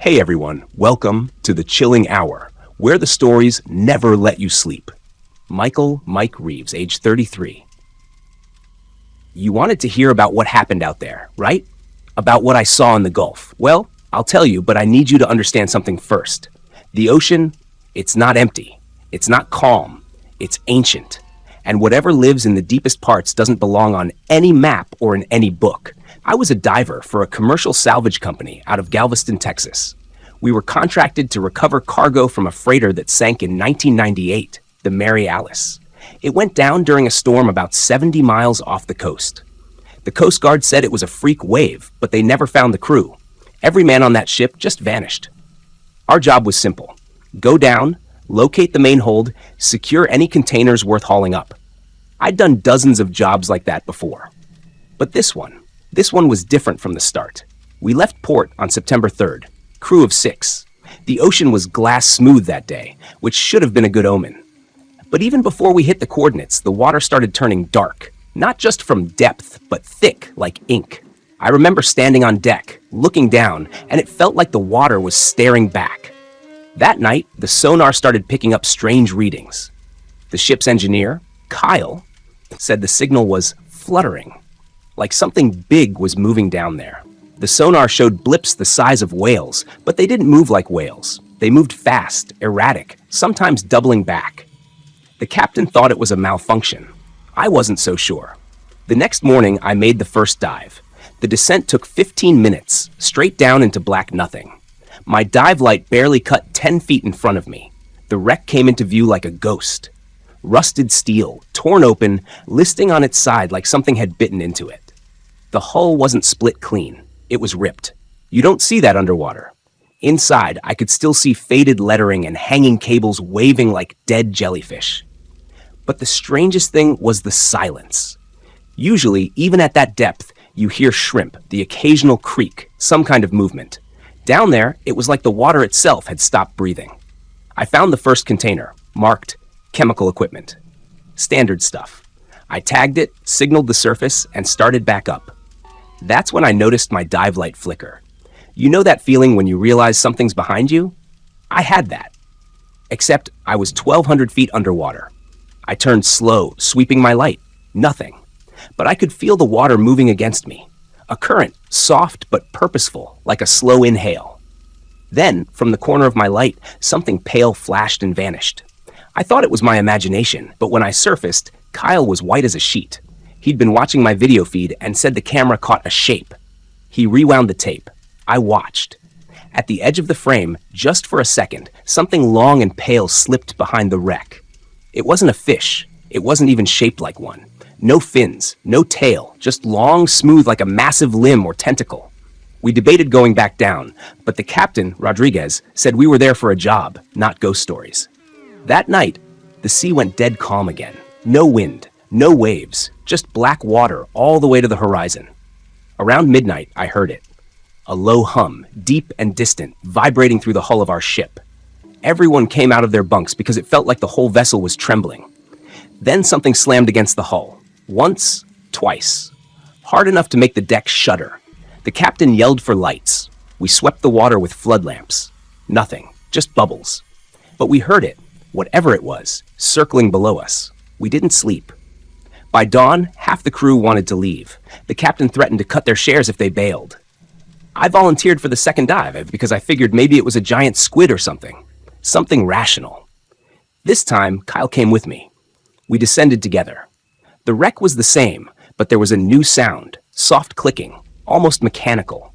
Hey everyone, welcome to the Chilling Hour, where the stories never let you sleep. Mike Reeves, age 33. You wanted to hear about what happened out there, right? About what I saw in the Gulf. Well, I'll tell you, but I need you to understand something first. The ocean, it's not empty. It's not calm. It's ancient. And whatever lives in the deepest parts doesn't belong on any map or in any book. I was a diver for a commercial salvage company out of Galveston, Texas. We were contracted to recover cargo from a freighter that sank in 1998, the Mary Alice. It went down during a storm about 70 miles off the coast. The Coast Guard said it was a freak wave, but they never found the crew. Every man on that ship just vanished. Our job was simple. Go down, locate the main hold, secure any containers worth hauling up. I'd done dozens of jobs like that before. But this one was different from the start. We left port on September 3rd, crew of 6. The ocean was glass smooth that day, which should have been a good omen. But even before we hit the coordinates, the water started turning dark, not just from depth, but thick like ink. I remember standing on deck, looking down, and it felt like the water was staring back. That night, the sonar started picking up strange readings. The ship's engineer, Kyle, said the signal was fluttering, like something big was moving down there. The sonar showed blips the size of whales, but they didn't move like whales. They moved fast, erratic, sometimes doubling back. The captain thought it was a malfunction. I wasn't so sure. The next morning, I made the first dive. The descent took 15 minutes, straight down into black nothing. My dive light barely cut 10 feet in front of me. The wreck came into view like a ghost. Rusted steel, torn open, listing on its side like something had bitten into it. The hull wasn't split clean. It was ripped. You don't see that underwater. Inside, I could still see faded lettering and hanging cables waving like dead jellyfish. But the strangest thing was the silence. Usually, even at that depth, you hear shrimp, the occasional creak, some kind of movement. Down there, it was like the water itself had stopped breathing. I found the first container, marked chemical equipment. Standard stuff. I tagged it, signaled the surface, and started back up. That's when I noticed my dive light flicker. You know that feeling when you realize something's behind you? I had that. Except I was 1,200 feet underwater. I turned slow, sweeping my light. Nothing. But I could feel the water moving against me. A current, soft but purposeful, like a slow inhale. Then, from the corner of my light, something pale flashed and vanished. I thought it was my imagination, but when I surfaced, Kyle was white as a sheet. He'd been watching my video feed and said the camera caught a shape. He rewound the tape. I watched. At the edge of the frame, just for a second, something long and pale slipped behind the wreck. It wasn't a fish. It wasn't even shaped like one. No fins, no tail, just long, smooth like a massive limb or tentacle. We debated going back down, but the captain, Rodriguez, said we were there for a job, not ghost stories. That night, the sea went dead calm again. No wind, no waves, just black water all the way to the horizon. Around midnight, I heard it. A low hum, deep and distant, vibrating through the hull of our ship. Everyone came out of their bunks because it felt like the whole vessel was trembling. Then something slammed against the hull. Once, twice. Hard enough to make the deck shudder. The captain yelled for lights. We swept the water with flood lamps. Nothing, just bubbles. But we heard it, whatever it was, circling below us. We didn't sleep. By dawn, half the crew wanted to leave. The captain threatened to cut their shares if they bailed. I volunteered for the second dive because I figured maybe it was a giant squid or something. Something rational. This time, Kyle came with me. We descended together. The wreck was the same, but there was a new sound, soft clicking, almost mechanical.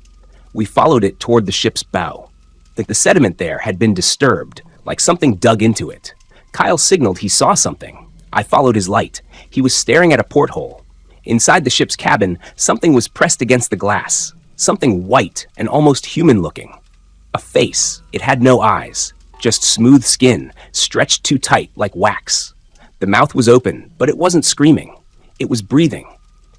We followed it toward the ship's bow. The sediment there had been disturbed, like something dug into it. Kyle signaled he saw something. I followed his light. He was staring at a porthole. Inside the ship's cabin, something was pressed against the glass. Something white and almost human-looking. A face. It had no eyes. Just smooth skin, stretched too tight like wax. The mouth was open, but it wasn't screaming. It was breathing.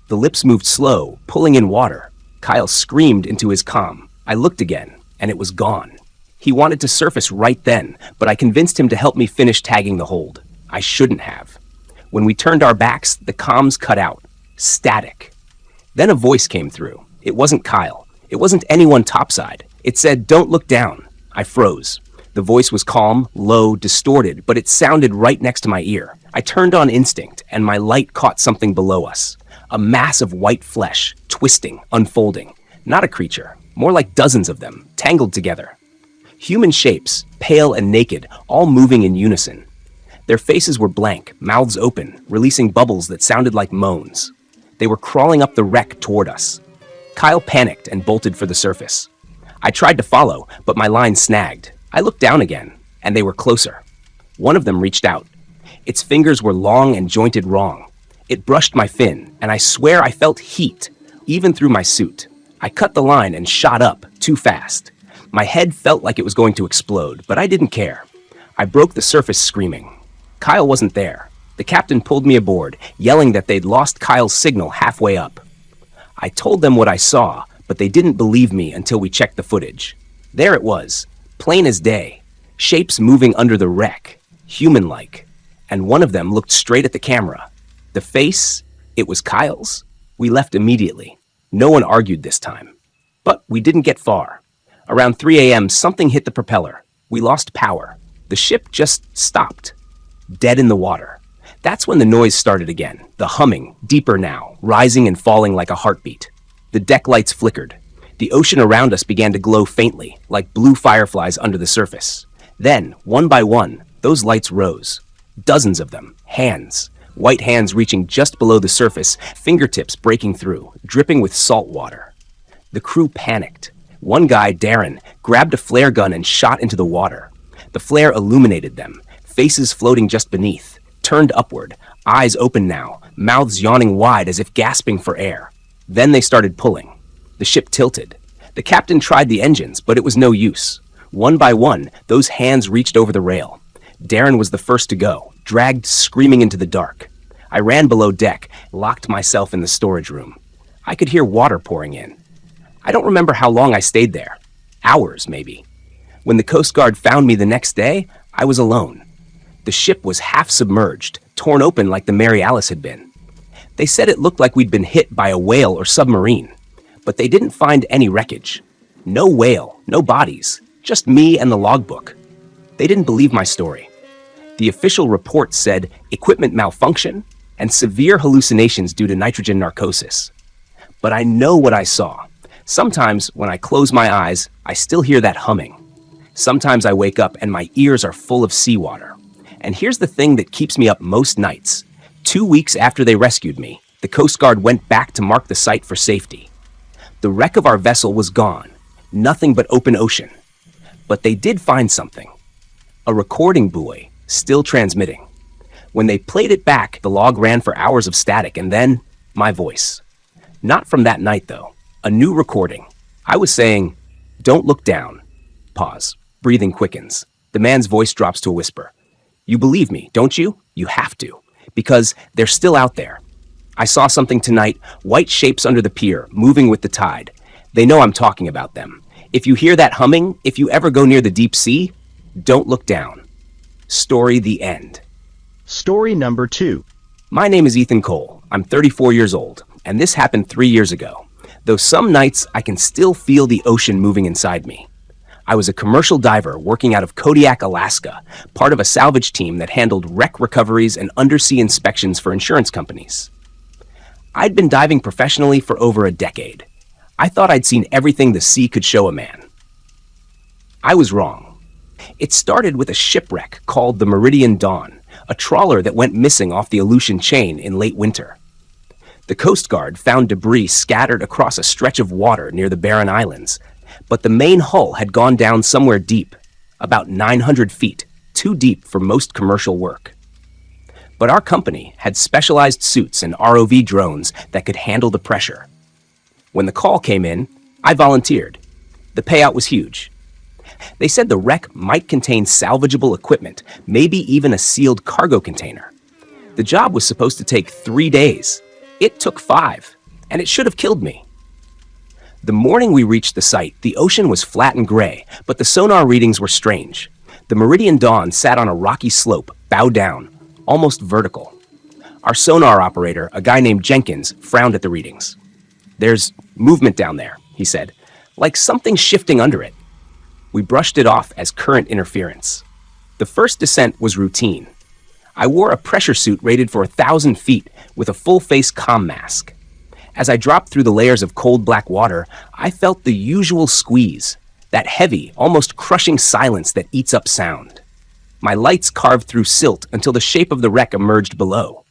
The lips moved slow, pulling in water. Kyle screamed into his comm. I looked again, and it was gone. He wanted to surface right then, but I convinced him to help me finish tagging the hold. I shouldn't have. When we turned our backs, the comms cut out. Static. Then a voice came through. It wasn't Kyle. It wasn't anyone topside. It said, "Don't look down." I froze. The voice was calm, low, distorted, but it sounded right next to my ear. I turned on instinct, and my light caught something below us. A mass of white flesh, twisting, unfolding. Not a creature, more like dozens of them, tangled together. Human shapes, pale and naked, all moving in unison. Their faces were blank, mouths open, releasing bubbles that sounded like moans. They were crawling up the wreck toward us. Kyle panicked and bolted for the surface. I tried to follow, but my line snagged. I looked down again, and they were closer. One of them reached out. Its fingers were long and jointed wrong. It brushed my fin, and I swear I felt heat, even through my suit. I cut the line and shot up, too fast. My head felt like it was going to explode, but I didn't care. I broke the surface screaming. Kyle wasn't there. The captain pulled me aboard, yelling that they'd lost Kyle's signal halfway up. I told them what I saw, but they didn't believe me until we checked the footage. There it was, plain as day, shapes moving under the wreck, human-like, and one of them looked straight at the camera. The face, it was Kyle's. We left immediately. No one argued this time. But we didn't get far. Around 3 a.m., something hit the propeller. We lost power. The ship just stopped, dead in the water. That's when the noise started again, the humming, deeper now, rising and falling like a heartbeat. The deck lights flickered. The ocean around us began to glow faintly, like blue fireflies under the surface. Then, one by one, those lights rose. Dozens of them, hands. White hands reaching just below the surface, fingertips breaking through, dripping with salt water. The crew panicked. One guy, Darren, grabbed a flare gun and shot into the water. The flare illuminated them, faces floating just beneath, turned upward, eyes open now, mouths yawning wide as if gasping for air. Then they started pulling. The ship tilted. The captain tried the engines, but it was no use. One by one, those hands reached over the rail. Darren was the first to go, dragged screaming into the dark. I ran below deck, locked myself in the storage room. I could hear water pouring in. I don't remember how long I stayed there. Hours, maybe. When the Coast Guard found me the next day, I was alone. The ship was half submerged, torn open like the Mary Alice had been. They said it looked like we'd been hit by a whale or submarine, but they didn't find any wreckage. No whale, no bodies, just me and the logbook. They didn't believe my story. The official report said equipment malfunction and severe hallucinations due to nitrogen narcosis. But I know what I saw. Sometimes when I close my eyes, I still hear that humming. Sometimes I wake up and my ears are full of seawater. And here's the thing that keeps me up most nights. 2 weeks after they rescued me, the Coast Guard went back to mark the site for safety. The wreck of our vessel was gone, nothing but open ocean. But they did find something. A recording buoy, still transmitting. When they played it back, the log ran for hours of static, and then, my voice. Not from that night, though. A new recording. I was saying, "Don't look down." Pause. Breathing quickens. The man's voice drops to a whisper. "You believe me, don't you? You have to. Because they're still out there. I saw something tonight, white shapes under the pier, moving with the tide. They know I'm talking about them. If you hear that humming, if you ever go near the deep sea, don't look down." Story the end. Story number 2. My name is Ethan Cole. I'm 34 years old, and this happened 3 years ago. Though some nights I can still feel the ocean moving inside me. I was a commercial diver working out of Kodiak, Alaska, part of a salvage team that handled wreck recoveries and undersea inspections for insurance companies. I'd been diving professionally for over a decade. I thought I'd seen everything the sea could show a man. I was wrong. It started with a shipwreck called the Meridian Dawn, a trawler that went missing off the Aleutian chain in late winter. The Coast Guard found debris scattered across a stretch of water near the Barren Islands, but the main hull had gone down somewhere deep, about 900 feet, too deep for most commercial work. But our company had specialized suits and ROV drones that could handle the pressure. When the call came in, I volunteered. The payout was huge. They said the wreck might contain salvageable equipment, maybe even a sealed cargo container. The job was supposed to take 3 days. It took 5, and it should have killed me. The morning we reached the site, the ocean was flat and gray, but the sonar readings were strange. The Meridian Dawn sat on a rocky slope, bow down, almost vertical. Our sonar operator, a guy named Jenkins, frowned at the readings. "There's movement down there," he said, "like something shifting under it." We brushed it off as current interference. The first descent was routine. I wore a pressure suit rated for 1,000 feet with a full-face comm mask. As I dropped through the layers of cold black water, I felt the usual squeeze, that heavy, almost crushing silence that eats up sound. My lights carved through silt until the shape of the wreck emerged below.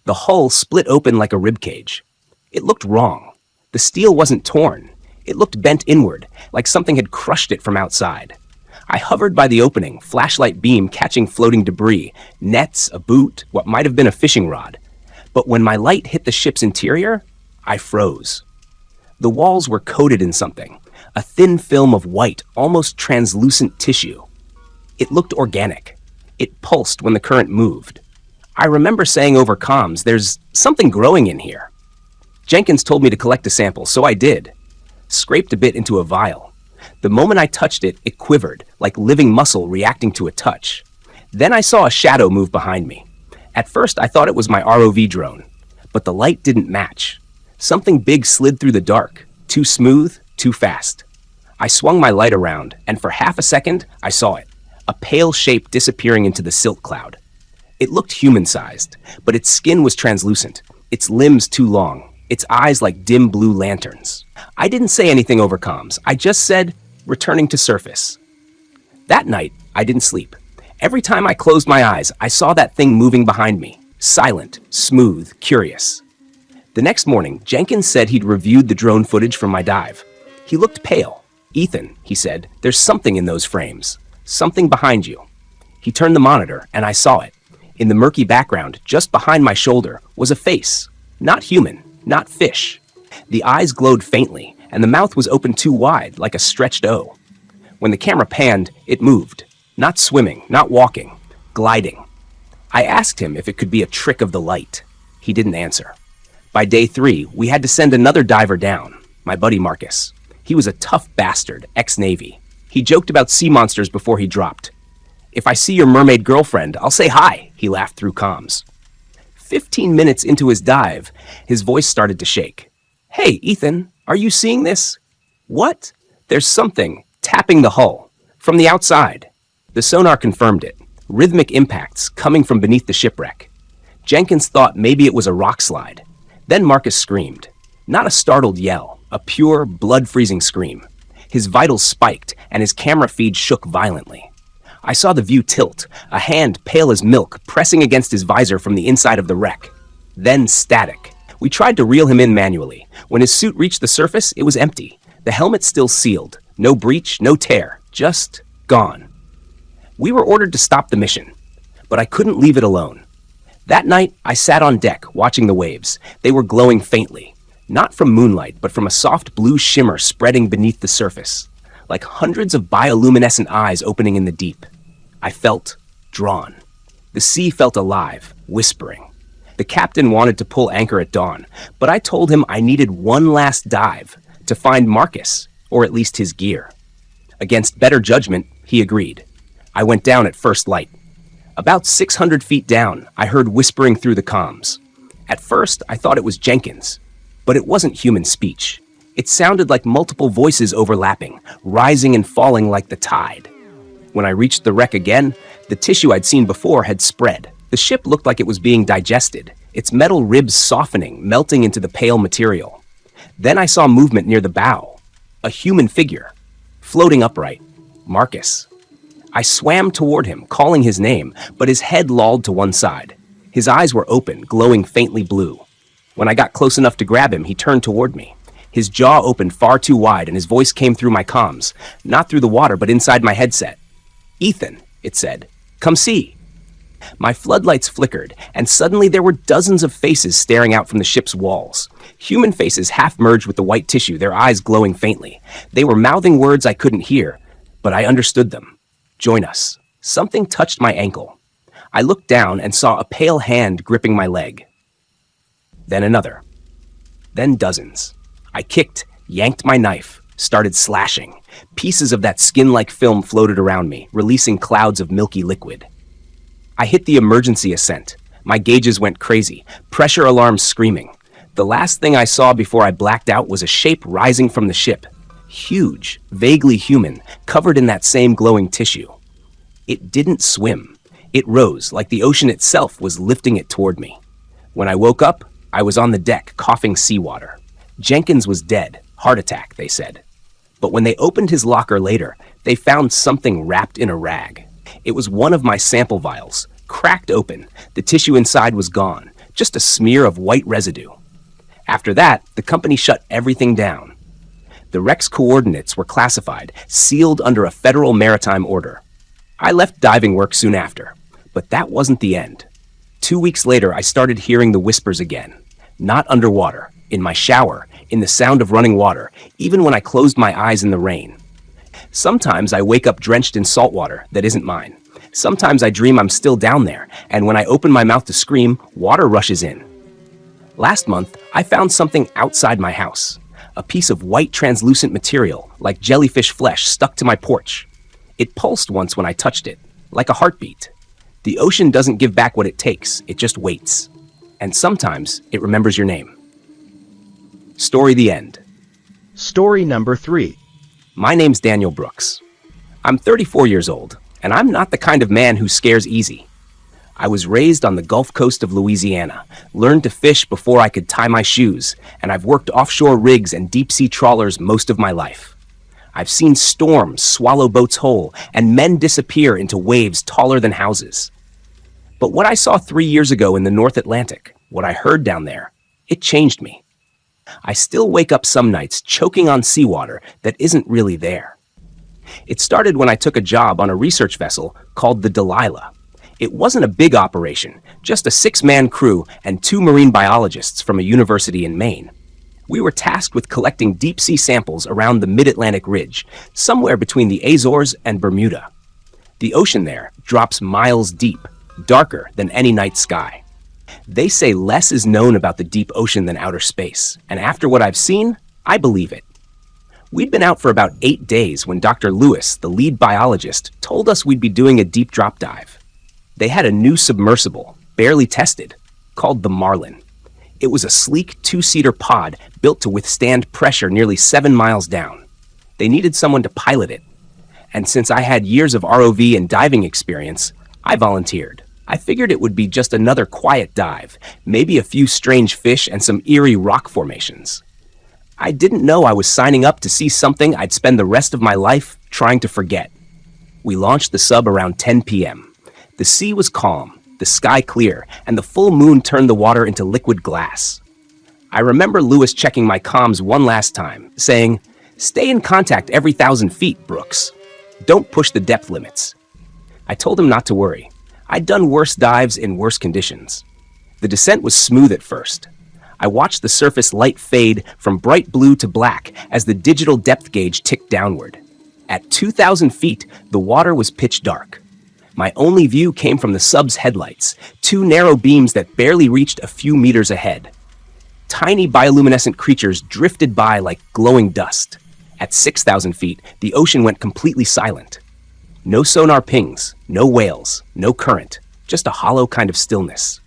The hull split open like a ribcage. It looked wrong. The steel wasn't torn. It looked bent inward, like something had crushed it from outside. I hovered by the opening, flashlight beam catching floating debris, nets, a boot, what might have been a fishing rod. But when my light hit the ship's interior, I froze. The walls were coated in something, a thin film of white, almost translucent tissue. It looked organic. It pulsed when the current moved. I remember saying over comms, "There's something growing in here." Jenkins told me to collect a sample, so I did. Scraped a bit into a vial. The moment I touched it, it quivered, like living muscle reacting to a touch. Then I saw a shadow move behind me. At first, I thought it was my ROV drone, but the light didn't match. Something big slid through the dark, too smooth, too fast. I swung my light around, and for half a second, I saw it, a pale shape disappearing into the silt cloud. It looked human-sized, but its skin was translucent, its limbs too long, its eyes like dim blue lanterns. I didn't say anything over comms. I just said, "Returning to surface." That night, I didn't sleep. Every time I closed my eyes, I saw that thing moving behind me, silent, smooth, curious. The next morning, Jenkins said he'd reviewed the drone footage from my dive. He looked pale. "Ethan," he said, "there's something in those frames. Something behind you." He turned the monitor, and I saw it. In the murky background, just behind my shoulder, was a face. Not human, not fish. The eyes glowed faintly, and the mouth was open too wide, like a stretched O. When the camera panned, it moved. Not swimming, not walking, gliding. I asked him if it could be a trick of the light. He didn't answer. By day 3, we had to send another diver down, my buddy Marcus. He was a tough bastard, ex-Navy. He joked about sea monsters before he dropped. "If I see your mermaid girlfriend, I'll say hi," he laughed through comms. 15 minutes into his dive, his voice started to shake. "Hey, Ethan, are you seeing this?" "What?" "There's something tapping the hull from the outside." The sonar confirmed it. Rhythmic impacts coming from beneath the shipwreck. Jenkins thought maybe it was a rock slide. Then Marcus screamed. Not a startled yell, a pure, blood-freezing scream. His vitals spiked, and his camera feed shook violently. I saw the view tilt, a hand pale as milk pressing against his visor from the inside of the wreck. Then static. We tried to reel him in manually. When his suit reached the surface, it was empty. The helmet still sealed. No breach, no tear. Just gone. We were ordered to stop the mission, but I couldn't leave it alone. That night, I sat on deck, watching the waves. They were glowing faintly. Not from moonlight, but from a soft blue shimmer spreading beneath the surface. Like hundreds of bioluminescent eyes opening in the deep. I felt drawn. The sea felt alive, whispering. The captain wanted to pull anchor at dawn, but I told him I needed one last dive to find Marcus, or at least his gear. Against better judgment, he agreed. I went down at first light. About 600 feet down, I heard whispering through the comms. At first, I thought it was Jenkins, but it wasn't human speech. It sounded like multiple voices overlapping, rising and falling like the tide. When I reached the wreck again, the tissue I'd seen before had spread. The ship looked like it was being digested, its metal ribs softening, melting into the pale material. Then I saw movement near the bow. A human figure, floating upright. Marcus. I swam toward him, calling his name, but his head lolled to one side. His eyes were open, glowing faintly blue. When I got close enough to grab him, he turned toward me. His jaw opened far too wide, and his voice came through my comms, not through the water, but inside my headset. "Ethan," it said, "come see." My floodlights flickered, and suddenly there were dozens of faces staring out from the ship's walls. Human faces half merged with the white tissue, their eyes glowing faintly. They were mouthing words I couldn't hear, but I understood them. "Join us." Something touched my ankle. I looked down and saw a pale hand gripping my leg. Then another. Then dozens. I kicked, yanked my knife, started slashing. Pieces of that skin-like film floated around me, releasing clouds of milky liquid. I hit the emergency ascent. My gauges went crazy, pressure alarms screaming. The last thing I saw before I blacked out was a shape rising from the ship. Huge, vaguely human, covered in that same glowing tissue. It didn't swim. It rose like the ocean itself was lifting it toward me. When I woke up, I was on the deck coughing seawater. Jenkins was dead, heart attack, they said. But when they opened his locker later, they found something wrapped in a rag. It was one of my sample vials, cracked open. The tissue inside was gone, just a smear of white residue. After that, the company shut everything down. The wreck's coordinates were classified, sealed under a federal maritime order. I left diving work soon after, but that wasn't the end. 2 weeks later, I started hearing the whispers again. Not underwater, in my shower, in the sound of running water, even when I closed my eyes in the rain. Sometimes I wake up drenched in salt water that isn't mine. Sometimes I dream I'm still down there, and when I open my mouth to scream, water rushes in. Last month, I found something outside my house. A piece of white translucent material, like jellyfish flesh, stuck to my porch. It pulsed once when I touched it, like a heartbeat. The ocean doesn't give back what it takes, it just waits. And sometimes it remembers your name. Story the end. Story number 3. My name's Daniel Brooks. I'm 34 years old, and I'm not the kind of man who scares easy. I was raised on the Gulf Coast of Louisiana, learned to fish before I could tie my shoes, and I've worked offshore rigs and deep-sea trawlers most of my life. I've seen storms swallow boats whole and men disappear into waves taller than houses. But what I saw 3 years ago in the North Atlantic, what I heard down there, it changed me. I still wake up some nights choking on seawater that isn't really there. It started when I took a job on a research vessel called the Delilah. It wasn't a big operation, just a 6-man crew and 2 marine biologists from a university in Maine. We were tasked with collecting deep-sea samples around the Mid-Atlantic Ridge, somewhere between the Azores and Bermuda. The ocean there drops miles deep, darker than any night sky. They say less is known about the deep ocean than outer space, and after what I've seen, I believe it. We'd been out for about 8 days when Dr. Lewis, the lead biologist, told us we'd be doing a deep drop dive. They had a new submersible, barely tested, called the Marlin. It was a sleek 2-seater pod built to withstand pressure nearly 7 miles down. They needed someone to pilot it. And since I had years of ROV and diving experience, I volunteered. I figured it would be just another quiet dive, maybe a few strange fish and some eerie rock formations. I didn't know I was signing up to see something I'd spend the rest of my life trying to forget. We launched the sub around 10 p.m. The sea was calm, the sky clear, and the full moon turned the water into liquid glass. I remember Lewis checking my comms one last time, saying, "Stay in contact every 1,000 feet, Brooks. Don't push the depth limits." I told him not to worry. I'd done worse dives in worse conditions. The descent was smooth at first. I watched the surface light fade from bright blue to black as the digital depth gauge ticked downward. At 2,000 feet, the water was pitch dark. My only view came from the sub's headlights, 2 narrow beams that barely reached a few meters ahead. Tiny bioluminescent creatures drifted by like glowing dust. At 6,000 feet, the ocean went completely silent. No sonar pings, no whales, no current, just a hollow kind of stillness.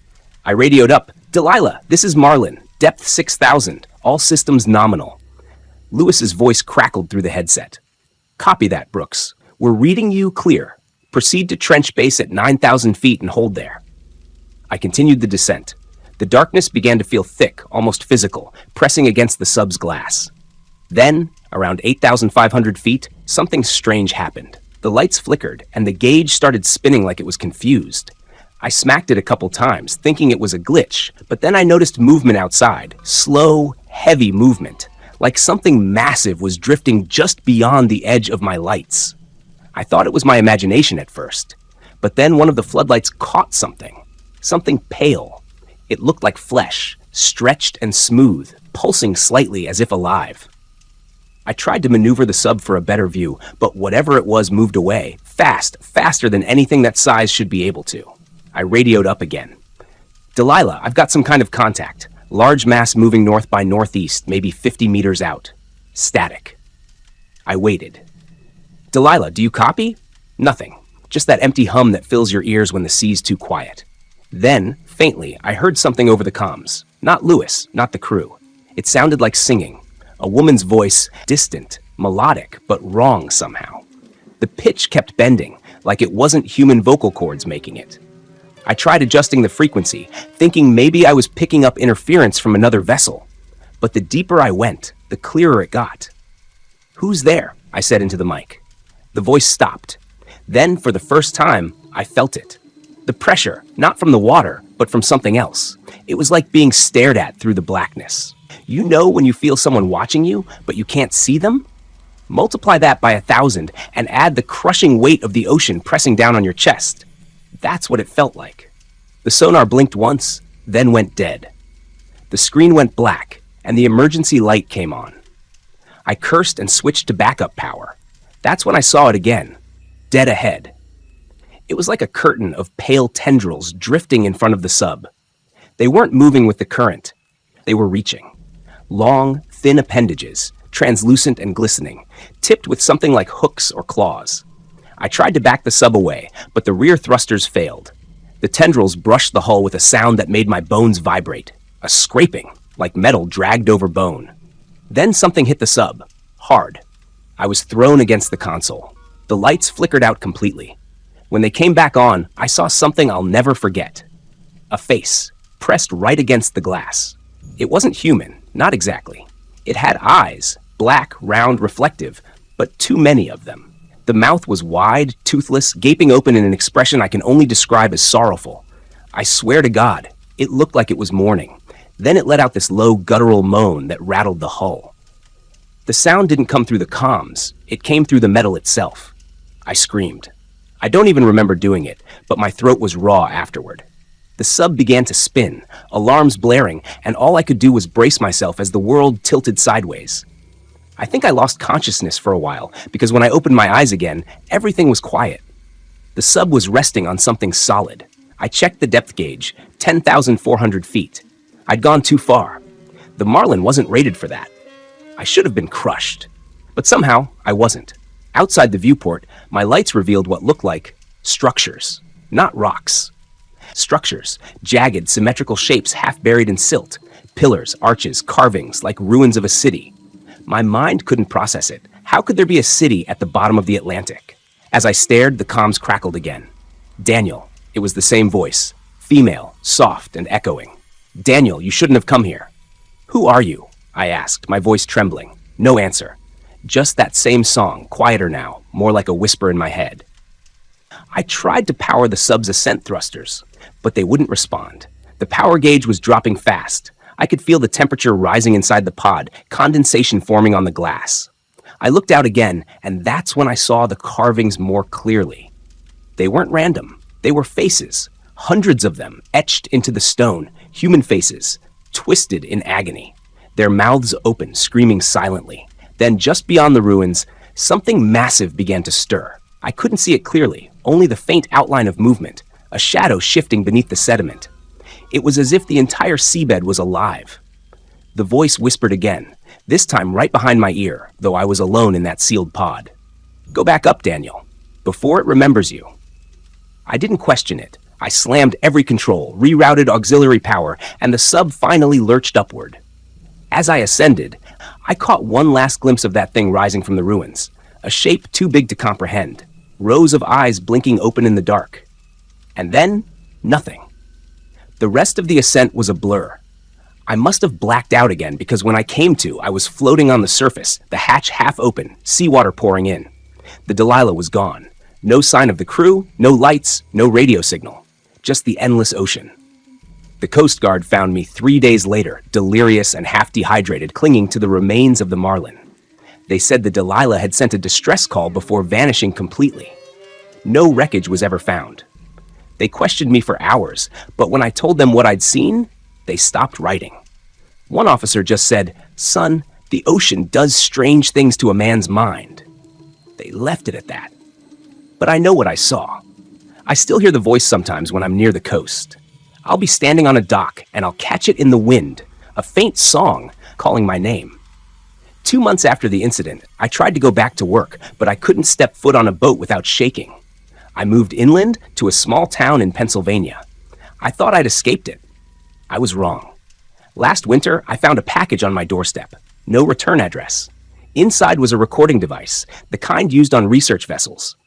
I radioed up, "Delilah, this is Marlin, depth 6,000, all systems nominal." Lewis's voice crackled through the headset. "Copy that, Brooks. We're reading you clear. Proceed to trench base at 9,000 feet and hold there." I continued the descent. The darkness began to feel thick, almost physical, pressing against the sub's glass. Then, around 8,500 feet, something strange happened. The lights flickered, and the gauge started spinning like it was confused. I smacked it a couple times, thinking it was a glitch, but then I noticed movement outside. Slow, heavy movement, like something massive was drifting just beyond the edge of my lights. I thought it was my imagination at first, but then one of the floodlights caught something pale. It looked like flesh, stretched and smooth, pulsing slightly as if alive. I tried to maneuver the sub for a better view, but whatever it was moved away, faster than anything that size should be able to. I radioed up again. "Delilah, I've got some kind of contact. Large mass moving north by northeast, maybe 50 meters out. Static." I waited. "Delilah, do you copy?" Nothing. Just that empty hum that fills your ears when the sea's too quiet. Then, faintly, I heard something over the comms. Not Lewis, not the crew. It sounded like singing. A woman's voice, distant, melodic but wrong somehow. The pitch kept bending, like it wasn't human vocal cords making it. I tried adjusting the frequency, thinking maybe I was picking up interference from another vessel. But the deeper I went, the clearer it got. "Who's there?" I said into the mic. The voice stopped. Then, for the first time, I felt it. The pressure, not from the water, but from something else. It was like being stared at through the blackness. You know when you feel someone watching you, but you can't see them? Multiply that by 1,000 and add the crushing weight of the ocean pressing down on your chest. That's what it felt like. The sonar blinked once, then went dead. The screen went black, and the emergency light came on. I cursed and switched to backup power. That's when I saw it again, dead ahead. It was like a curtain of pale tendrils drifting in front of the sub. They weren't moving with the current. They were reaching. Long, thin appendages, translucent and glistening, tipped with something like hooks or claws. I tried to back the sub away, but the rear thrusters failed. The tendrils brushed the hull with a sound that made my bones vibrate, a scraping, like metal dragged over bone. Then something hit the sub, hard. I was thrown against the console. The lights flickered out completely. When they came back on, I saw something I'll never forget. A face, pressed right against the glass. It wasn't human, not exactly. It had eyes, black, round, reflective, but too many of them. The mouth was wide, toothless, gaping open in an expression I can only describe as sorrowful. I swear to God, it looked like it was mourning. Then it let out this low, guttural moan that rattled the hull. The sound didn't come through the comms, it came through the metal itself. I screamed. I don't even remember doing it, but my throat was raw afterward. The sub began to spin, alarms blaring, and all I could do was brace myself as the world tilted sideways. I think I lost consciousness for a while, because when I opened my eyes again, everything was quiet. The sub was resting on something solid. I checked the depth gauge, 10,400 feet. I'd gone too far. The Marlin wasn't rated for that. I should have been crushed. But somehow, I wasn't. Outside the viewport, my lights revealed what looked like structures, not rocks. Structures, jagged, symmetrical shapes half buried in silt, pillars, arches, carvings, like ruins of a city. My mind couldn't process it. How could there be a city at the bottom of the Atlantic? As I stared, the comms crackled again. Daniel. It was the same voice. Female, soft and echoing. Daniel, you shouldn't have come here. Who are you? I asked, my voice trembling. No answer. Just that same song, quieter now, more like a whisper in my head. I tried to power the sub's ascent thrusters, but they wouldn't respond. The power gauge was dropping fast. I could feel the temperature rising inside the pod, condensation forming on the glass. I looked out again, and that's when I saw the carvings more clearly. They weren't random. They were faces, hundreds of them, etched into the stone, human faces, twisted in agony. Their mouths open, screaming silently. Then, just beyond the ruins, something massive began to stir. I couldn't see it clearly, only the faint outline of movement, a shadow shifting beneath the sediment. It was as if the entire seabed was alive. The voice whispered again, this time right behind my ear, though I was alone in that sealed pod. Go back up, Daniel, before it remembers you. I didn't question it. I slammed every control, rerouted auxiliary power, and the sub finally lurched upward. As I ascended, I caught one last glimpse of that thing rising from the ruins, a shape too big to comprehend, rows of eyes blinking open in the dark. And then, nothing. The rest of the ascent was a blur. I must have blacked out again because when I came to, I was floating on the surface, the hatch half open, seawater pouring in. The Delilah was gone. No sign of the crew, no lights, no radio signal. Just the endless ocean. The Coast Guard found me 3 days later, delirious and half dehydrated, clinging to the remains of the Marlin. They said the Delilah had sent a distress call before vanishing completely. No wreckage was ever found. They questioned me for hours, but when I told them what I'd seen, they stopped writing. One officer just said, "Son, the ocean does strange things to a man's mind." They left it at that. But I know what I saw. I still hear the voice sometimes when I'm near the coast. I'll be standing on a dock and I'll catch it in the wind, a faint song calling my name. 2 months after the incident, I tried to go back to work, but I couldn't step foot on a boat without shaking. I moved inland to a small town in Pennsylvania. I thought I'd escaped it. I was wrong. Last winter, I found a package on my doorstep. No return address. Inside was a recording device, the kind used on research vessels.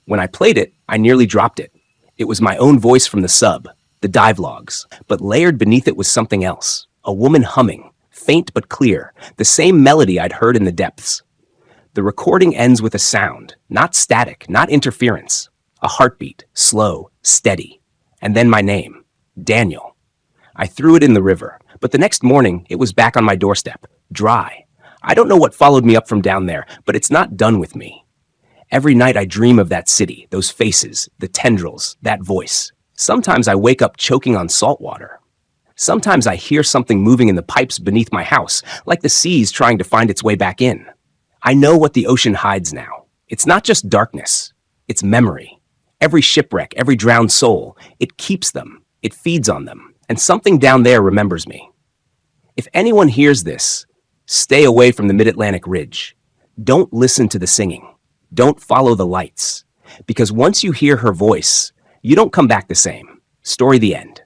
When I played it, I nearly dropped it. It was my own voice from the sub, the dive logs, but layered beneath it was something else. A woman humming, faint but clear, the same melody I'd heard in the depths. The recording ends with a sound, not static, not interference. A heartbeat, slow, steady. And then my name, Daniel. I threw it in the river, but the next morning it was back on my doorstep, dry. I don't know what followed me up from down there, but it's not done with me. Every night I dream of that city, those faces, the tendrils, that voice. Sometimes I wake up choking on salt water. Sometimes I hear something moving in the pipes beneath my house, like the sea's trying to find its way back in. I know what the ocean hides now. It's not just darkness, it's memory. Every shipwreck, every drowned soul, it keeps them, it feeds on them, and something down there remembers me. If anyone hears this, stay away from the Mid-Atlantic Ridge. Don't listen to the singing. Don't follow the lights. Because once you hear her voice, you don't come back the same. Story the end.